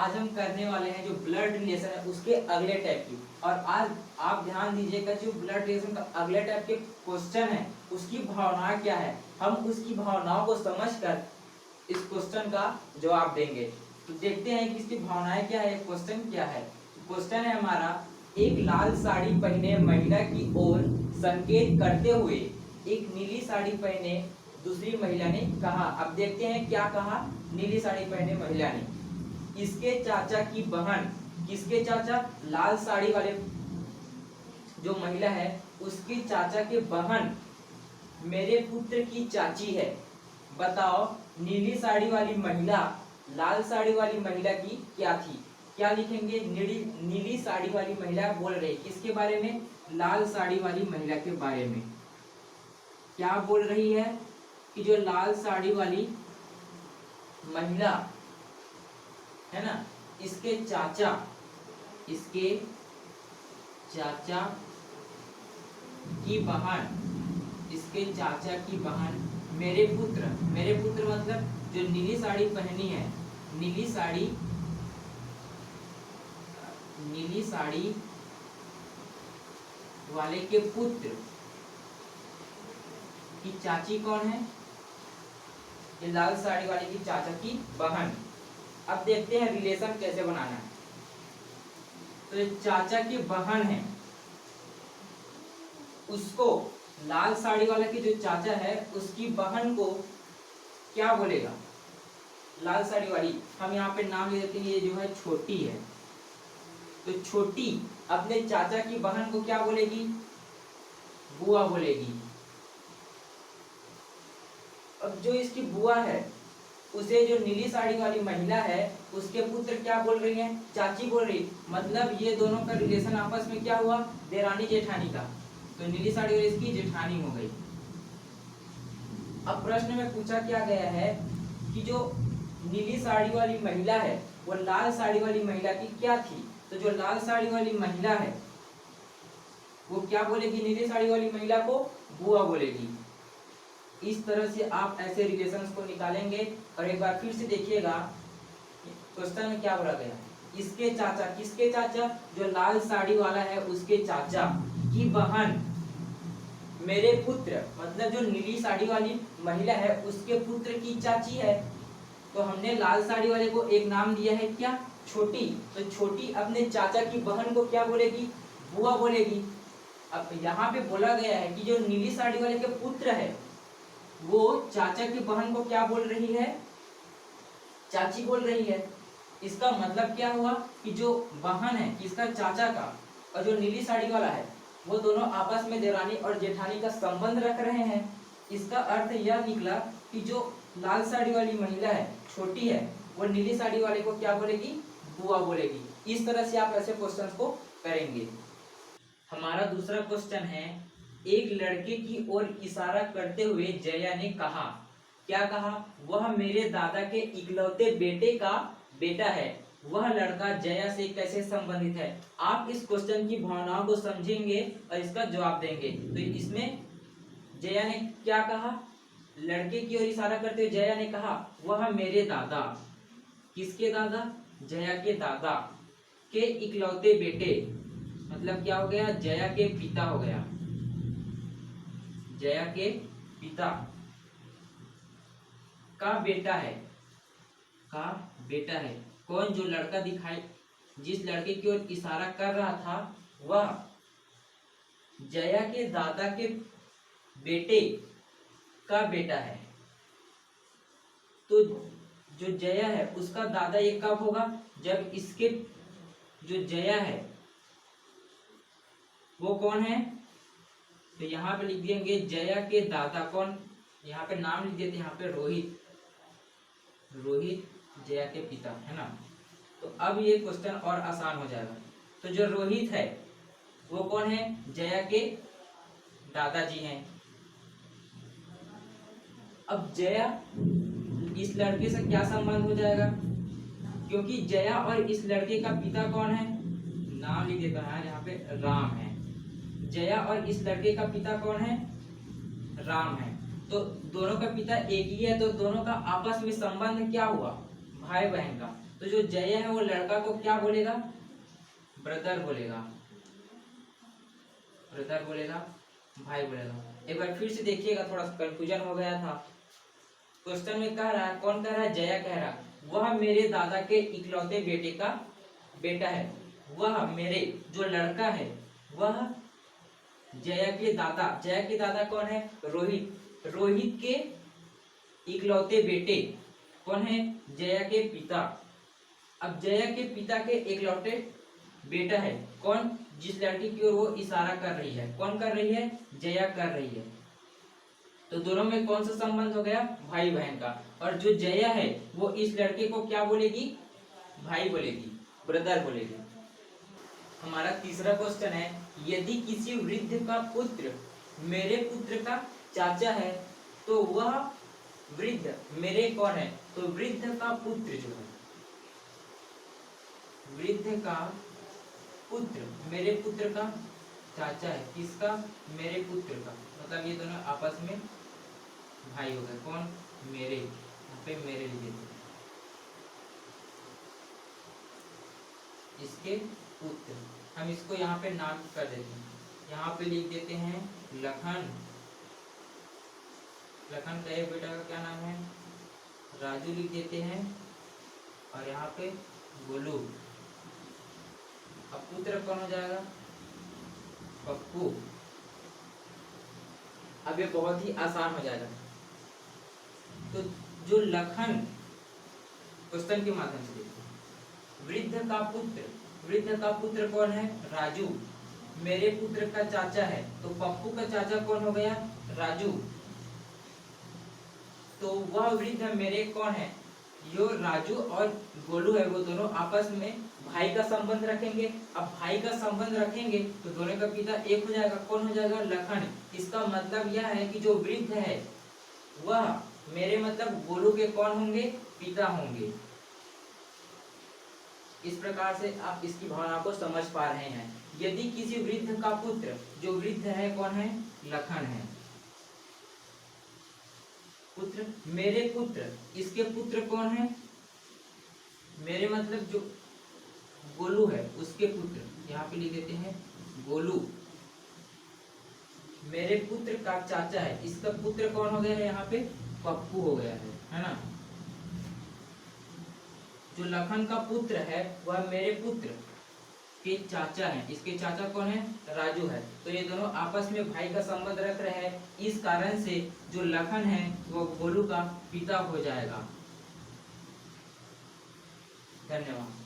आज हम करने वाले हैं जो ब्लड रिलेशन है उसके अगले टाइप की। और आज आप ध्यान दीजिएगा, जो ब्लड रिलेशन का अगले टाइप के क्वेश्चन है उसकी भावना क्या है, हम उसकी भावनाओं को समझकर इस क्वेश्चन का जवाब देंगे। तो देखते हैं कि इसकी भावनाएं क्या है, क्वेश्चन क्या है। क्वेश्चन है हमारा, एक लाल साड़ी पहने महिला की ओर संकेत करते हुए एक नीली साड़ी पहने दूसरी महिला ने कहा। अब देखते हैं क्या कहा नीली साड़ी पहने महिला ने। इसके चाचा की बहन, किसके चाचा, लाल साड़ी वाले जो महिला है उसकी चाचा के बहन मेरे पुत्र की चाची है। बताओ नीली साड़ी वाली महिला लाल साड़ी वाली महिला की क्या थी। क्या लिखेंगे, नीली साड़ी वाली महिला बोल रही किसके बारे में, लाल साड़ी वाली महिला के बारे में। क्या बोल रही है कि जो लाल साड़ी वाली महिला है ना, इसके चाचा की बहन, इसके चाचा की बहन मेरे पुत्र मतलब जो नीली साड़ी पहनी है, नीली साड़ी वाले के पुत्र की चाची कौन है, ये लाल साड़ी वाले की चाचा की बहन। अब देखते हैं रिलेशन कैसे बनाना है। तो ये चाचा की बहन है, उसको लाल साड़ी वाला की जो चाचा है उसकी बहन को क्या बोलेगा, लाल साड़ी वाली, हम यहाँ पे नाम ले देते हैं, ये जो है छोटी है। तो छोटी अपने चाचा की बहन को क्या बोलेगी, बुआ बोलेगी। अब जो इसकी बुआ है उसे जो नीली साड़ी वाली महिला है उसके पुत्र क्या बोल रही है, चाची बोल रही। मतलब ये दोनों का रिलेशन आपस में क्या हुआ, देरानी जेठानी का। तो नीली साड़ी वाली इसकी जेठानी हो गई। अब प्रश्न में पूछा क्या गया है कि जो नीली साड़ी वाली महिला है वो लाल साड़ी वाली महिला की क्या थी। तो जो लाल साड़ी वाली महिला है वो क्या बोलेगी, नीली साड़ी वाली महिला को बुआ बोलेगी। इस तरह से आप ऐसे रिलेशंस को निकालेंगे। और एक बार फिर से देखिएगा क्वेश्चन में क्या बोला गया, इसके चाचा, किसके चाचा, जो लाल साड़ी वाला है उसके चाचा की बहन मेरे पुत्र मतलब जो नीली साड़ी वाली महिला है उसके पुत्र की चाची है। तो हमने लाल साड़ी वाले को एक नाम दिया है क्या, छोटी। तो छोटी अपने चाचा की बहन को क्या बोलेगी, बुआ बोलेगी। अब यहाँ पे बोला गया है कि जो नीली साड़ी वाले के पुत्र है वो चाचा की बहन को क्या बोल रही है, चाची बोल रही है। इसका मतलब क्या हुआ कि जो बहन है किसका, चाचा का, और जो नीली साड़ी वाला है वो दोनों आपस में देरानी और जेठानी का संबंध रख रहे हैं। इसका अर्थ यह निकला कि जो लाल साड़ी वाली महिला है छोटी है वो नीली साड़ी वाले को क्या बोलेगी, बुआ बोलेगी। इस तरह से आप ऐसे क्वेश्चंस को करेंगे। हमारा दूसरा क्वेश्चन है, एक लड़के की ओर इशारा करते हुए जया ने कहा। क्या कहा, वह मेरे दादा के इकलौते बेटे का बेटा है। वह लड़का जया से कैसे संबंधित है। आप इस क्वेश्चन की भावनाओं को समझेंगे और इसका जवाब देंगे। तो इसमें जया ने क्या कहा, लड़के की ओर इशारा करते हुए जया ने कहा वह मेरे दादा, किसके दादा, जया के दादा के इकलौते बेटे, मतलब क्या हो गया, जया के पिता हो गया, जया के पिता का बेटा है, का बेटा है। कौन, जो लड़का दिखाई, जिस लड़के की ओर इशारा कर रहा था वह जया के दादा के बेटे का बेटा है। तो जो जया है उसका दादा ये कब होगा, जब इसके जो जया है वो कौन है। तो यहाँ पे लिख देंगे जया के दादा कौन, यहाँ पे नाम लिख देते हैं, यहाँ पे रोहित, रोहित जया के पिता है ना। तो अब ये क्वेश्चन और आसान हो जाएगा। तो जो रोहित है वो कौन है, जया के दादाजी हैं। अब जया इस लड़के से क्या संबंध हो जाएगा, क्योंकि जया और इस लड़के का पिता कौन है, नाम लिख देता है यहाँ पे, राम है। जया और इस लड़के का पिता कौन है, राम है। तो दोनों का पिता एक ही है, तो दोनों का आपस में संबंध क्या हुआ, भाई बहन का। तो जो जय है वो लड़का को क्या बोलेगा? ब्रदर बोलेगा, ब्रदर बोलेगा, भाई बोलेगा। एक बार फिर से देखिएगा, थोड़ा कंफ्यूजन हो गया था। क्वेश्चन में कह रहा है, कौन कह रहा है? जया कह रहा है वह मेरे दादा के इकलौते बेटे का बेटा है। वह मेरे जो लड़का है वह जया के दादा कौन है? रोहित। रोहित के इकलौते बेटे कौन है? जया के पिता। अब जया के पिता के इकलौते बेटा है कौन? जिस लड़की की ओर वो इशारा कर रही है, कौन कर रही है? जया कर रही है। तो दोनों में कौन सा संबंध हो गया? भाई बहन का। और जो जया है वो इस लड़के को क्या बोलेगी? भाई बोलेगी, ब्रदर बोलेगी। हमारा तीसरा क्वेश्चन है, यदि किसी वृद्ध का पुत्र मेरे पुत्र का चाचा है तो वह वृद्ध मेरे कौन है? तो वृद्ध का पुत्र जो है, वृद्ध का पुत्र मेरे पुत्र का चाचा है। किसका? मेरे पुत्र का। मतलब ये दोनों आपस में भाई हो गए। कौन? मेरे। यहाँ पे मेरे लिख देते हैं, इसके पुत्र। हम इसको यहाँ पे नाम कर देते हैं, यहाँ पे लिख देते हैं लखन। लखन का एक बेटा का क्या नाम है? राजू लिख देते हैं। और यहाँ पे गोलू। अब पुत्र कौन हो जाएगा? पप्पू। अब ये बहुत ही आसान हो जाएगा। तो जो लखन, क्वेश्चन के माध्यम से देखते हैं, वृद्ध का पुत्र कौन है? राजू। मेरे पुत्र का चाचा है तो पप्पू का चाचा कौन हो गया? राजू। तो वह वृद्ध मेरे कौन है? जो राजू और गोलू है वो दोनों आपस में भाई का संबंध रखेंगे। अब भाई का संबंध रखेंगे तो दोनों का पिता एक हो जाएगा। कौन हो जाएगा? लखन। इसका मतलब यह है कि जो वृद्ध है वह मेरे मतलब गोलू के कौन होंगे? पिता होंगे। इस प्रकार से आप इसकी भावना को समझ पा रहे हैं। यदि किसी वृद्ध का पुत्र, जो वृद्ध है कौन है? लखन है। पुत्र, मेरे पुत्र, इसके पुत्र कौन है? मेरे मतलब जो गोलू है उसके पुत्र, यहाँ पे लिख देते हैं गोलू। मेरे पुत्र का चाचा है, इसका पुत्र कौन हो गया है? यहाँ पे पप्पू हो गया है ना। जो लखन का पुत्र है वह मेरे पुत्र के चाचा है। इसके चाचा कौन है? राजू है। तो ये दोनों आपस में भाई का संबंध रख रहे हैं। इस कारण से जो लखन है वो गोलू का पिता हो जाएगा। धन्यवाद।